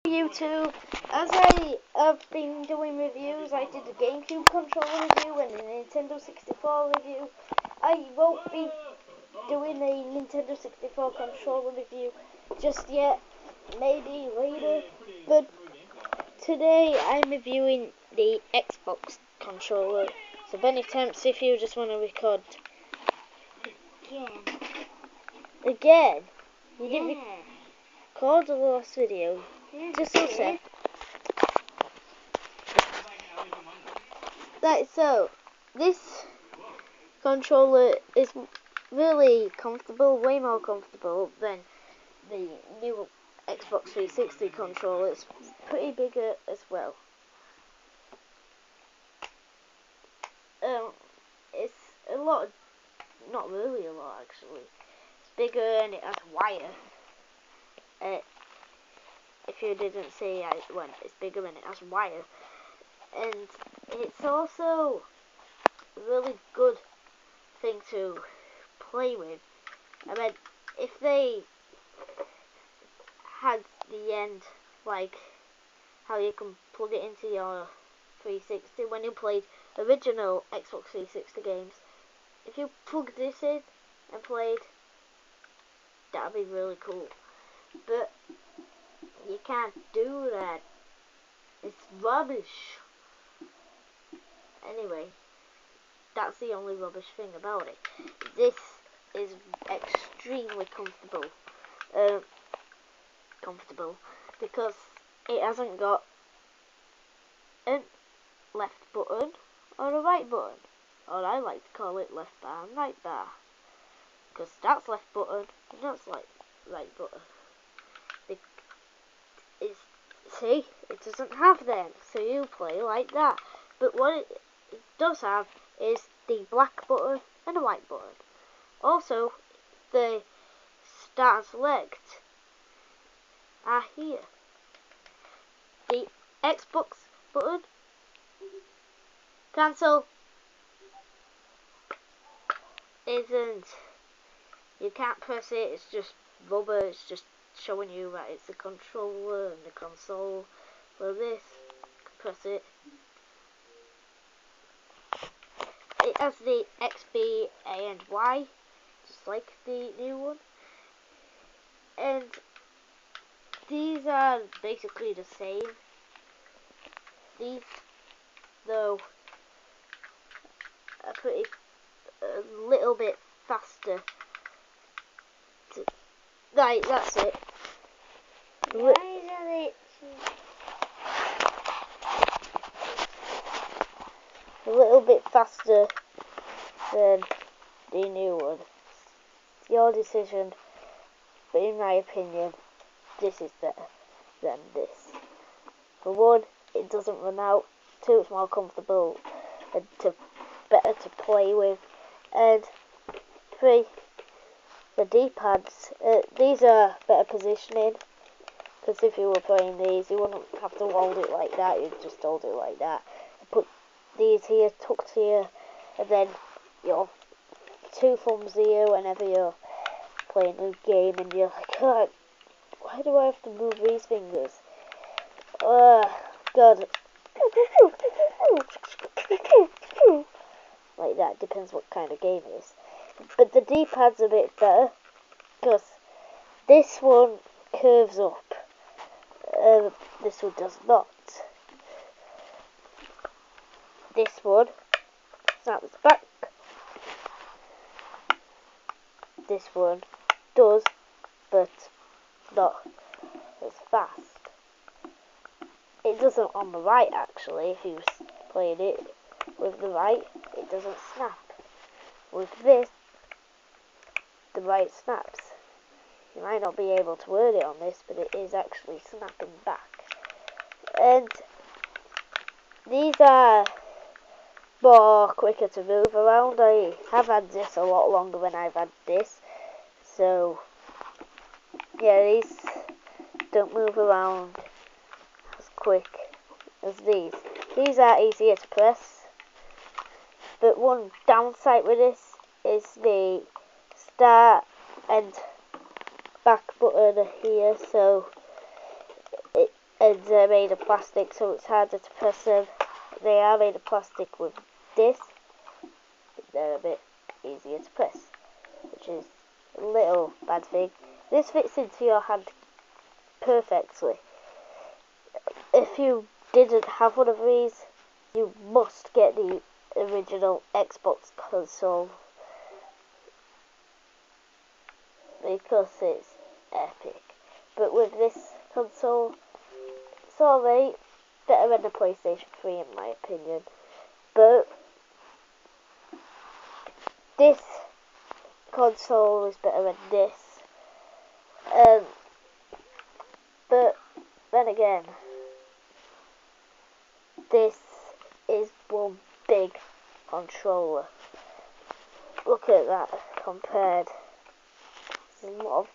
YouTube, as I have been doing reviews, I did a GameCube controller review and a Nintendo 64 review. I won't be doing a Nintendo 64 controller review just yet, maybe later, but today I'm reviewing the Xbox controller. So Benny Temps, if you just want to record again, you didn't record the last video, just so sad. Right, so this controller is really comfortable, way more comfortable than the new Xbox 360 controller. It's pretty bigger as well. It's a lot, not really a lot actually. It's bigger and it has wire. If you didn't see, it's bigger and it has wire. And it's also a really good thing to play with. I mean, if they had the end, like how you can plug it into your 360 when you played original Xbox 360 games, if you plugged this in and played, that'd be really cool. But you can't do that. It's rubbish. Anyway, that's the only rubbish thing about it. This is extremely comfortable. Because it hasn't got a left button or a right button. Or I like to call it left bar and right bar. Because that's left button and that's right button. See, it doesn't have them, so you play like that. But what it does have is the black button and the white button. Also, the start and select are here. The Xbox button, cancel, isn't. You can't press it, it's just rubber, it's just showing you that it's the controller and the console. For this, press it. It has the X, B, A and Y, just like the new one. And these are basically the same. These, though, are a little bit faster. Right, that's it. A little bit faster than the new one. It's your decision, but in my opinion, this is better than this. For one, it doesn't run out. Two, it's more comfortable and better to play with. And three, the D-pads. These are better positioning. Because if you were playing these, you wouldn't have to hold it like that. You'd just hold it like that. Put these here, tucked here, and then your two thumbs here whenever you're playing a game and you're like, oh, why do I have to move these fingers? God. Like that, depends what kind of game it is. But the D-pad's a bit better, because this one curves up. This one does not. This one snaps back. This one does, but not as fast. It doesn't on the right actually. If you played it with the right, it doesn't snap. With this, the right snaps. You might not be able to word it on this, but it is actually snapping back. And these are more quicker to move around. I have had this a lot longer than I've had this. So, yeah, these don't move around as quick as these. These are easier to press. But one downside with this is the start and back button here, so and they're made of plastic, so it's harder to press them. They are made of plastic with this, but they're a bit easier to press, which is a little bad thing. This fits into your hand perfectly. If you didn't have one of these, you must get the original Xbox console, because it's epic. But with this console, it's alright, better than the PlayStation 3 in my opinion. But this console is better than this. But then again, this is one big controller. Look at that compared. There's a lot of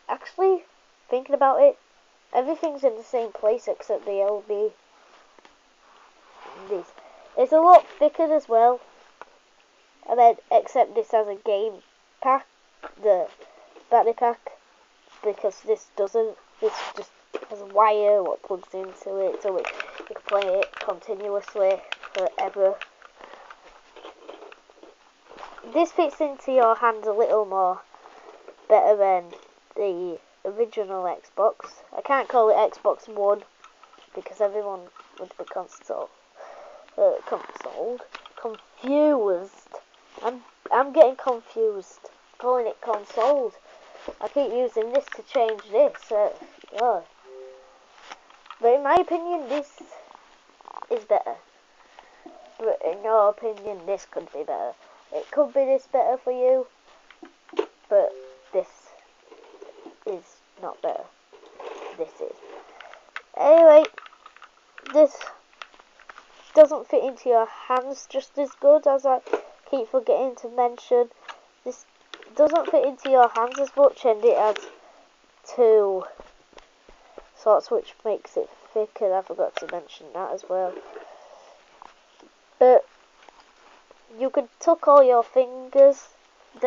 actually, thinking about it, everything's in the same place except the LB. This. It's a lot thicker as well. And then, except this has a game pack, the battery pack, because this doesn't. This just has a wire what plugs into it, so you can play it continuously forever. This fits into your hand a little more better than the original Xbox. I can't call it Xbox One because everyone would be confused. I'm getting confused calling it consoled. I keep using this to change this. But in my opinion, this is better. But in your opinion, this could be better. It could be this better for you, but this is not better. This is. Anyway, this doesn't fit into your hands just as good, as I keep forgetting to mention. This doesn't fit into your hands as much, and it has two sorts, which makes it thicker. I forgot to mention that as well. But you can tuck all your fingers.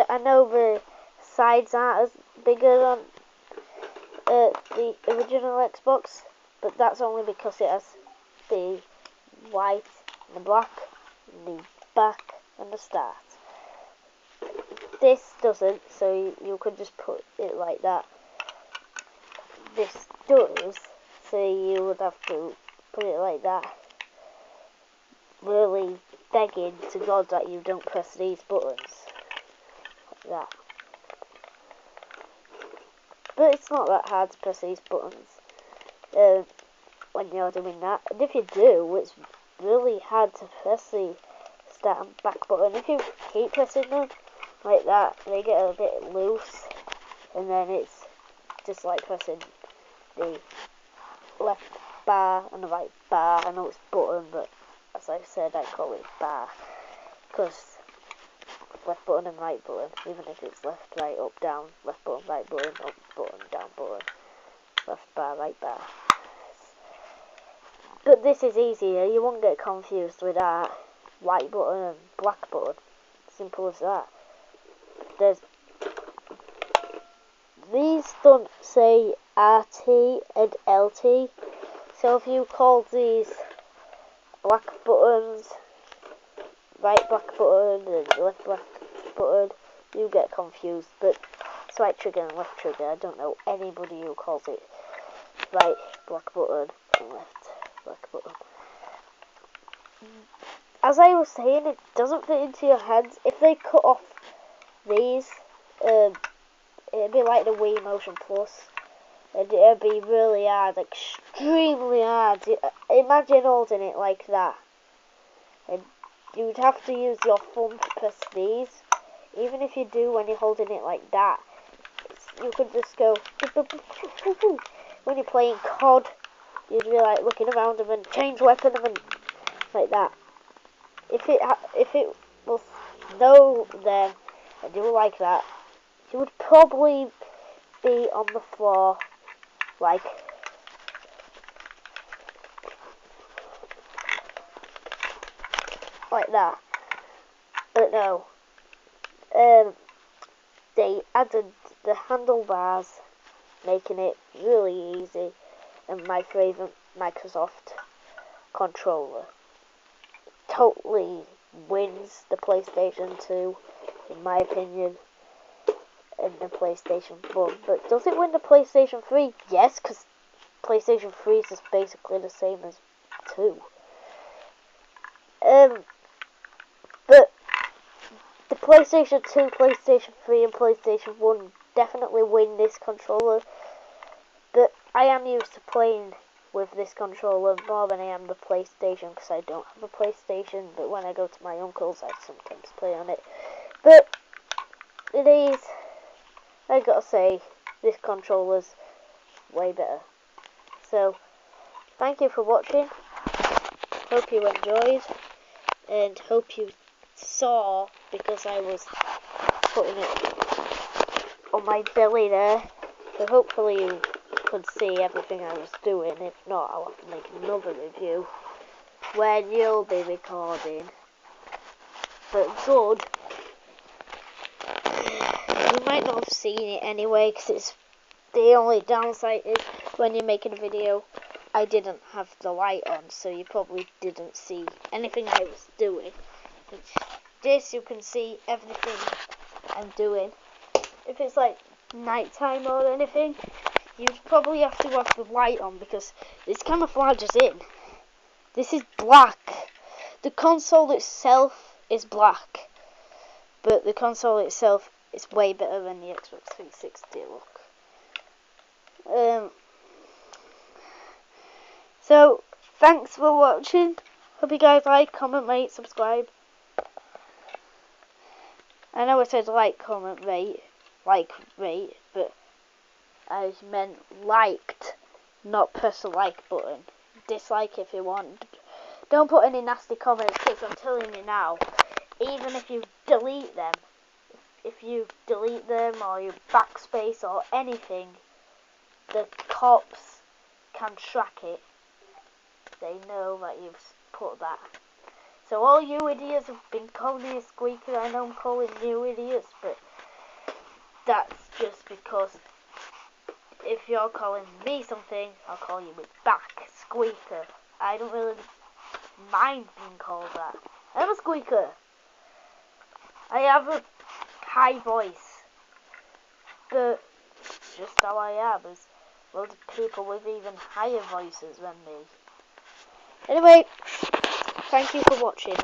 I know the sides aren't as bigger on the original Xbox, but that's only because it has the white and the black, and the back and the start. This doesn't, so you could just put it like that. This does, so you would have to put it like that. Really begging to God that you don't press these buttons like that. But it's not that hard to press these buttons when you're doing that. And if you do, it's really hard to press the start and back button. If you keep pressing them like that, they get a bit loose, and then it's just like pressing the left bar and the right bar. I know it's button, but as I said, I call it bar, because left button and right button, even if it's left, right, up, down, left button, right button, up button, down button, left bar, right bar. But this is easier, you won't get confused with that white button and black button. Simple as that. These don't say RT and LT, so if you call these black buttons, right black button and left black button, you get confused. But it's right trigger and left trigger. I don't know anybody who calls it right black button and left black button. As I was saying, it doesn't fit into your hands. If they cut off these, it'd be like the Wii Motion Plus, and it'd be really hard, extremely hard. Imagine holding it like that, and you'd have to use your thumb to press these. Even if you do when you're holding it like that, you could just go when you're playing COD. You'd be like looking around them and change weapon them and like that. If it was no there and you were like that, you would probably be on the floor like that. But no, they added the handlebars making it really easy, and my favourite Microsoft controller. Totally wins the PlayStation 2, in my opinion, and the PlayStation 1. But does it win the PlayStation 3? Yes, because PlayStation 3 is just basically the same as 2. But the PlayStation 2, PlayStation 3, and PlayStation 1 definitely win this controller. But I am used to playing with this controller more than I am the PlayStation, because I don't have a PlayStation, but when I go to my uncle's I sometimes play on it. But it is, I gotta say, this controller's way better. So, thank you for watching, hope you enjoyed, and hope you saw, because I was putting it on my belly there, so hopefully you could see everything I was doing. If not, I'll have to make another review when you'll be recording. But good, you might not have seen it anyway, because it's the only downside is when you're making a video, I didn't have the light on, so you probably didn't see anything I was doing. This you can see everything I'm doing. If it's like nighttime or anything, you'd probably have to have the light on, because this camouflages in. This is black. The console itself is black, but the console itself is way better than the Xbox 360 look. So, thanks for watching. Hope you guys like, comment, rate, subscribe. I know I said like, comment, rate, but I meant liked, not press the like button. Dislike if you want. Don't put any nasty comments, because I'm telling you now, even if you delete them, or you backspace or anything, the cops can track it. They know that you've put that. So all you idiots have been calling me a squeaker. I know I'm calling you idiots, but that's just because if you're calling me something, I'll call you back, squeaker. I don't really mind being called that. I'm a squeaker. I have a high voice, but just how I am. There's loads of people with even higher voices than me. Anyway, thank you for watching.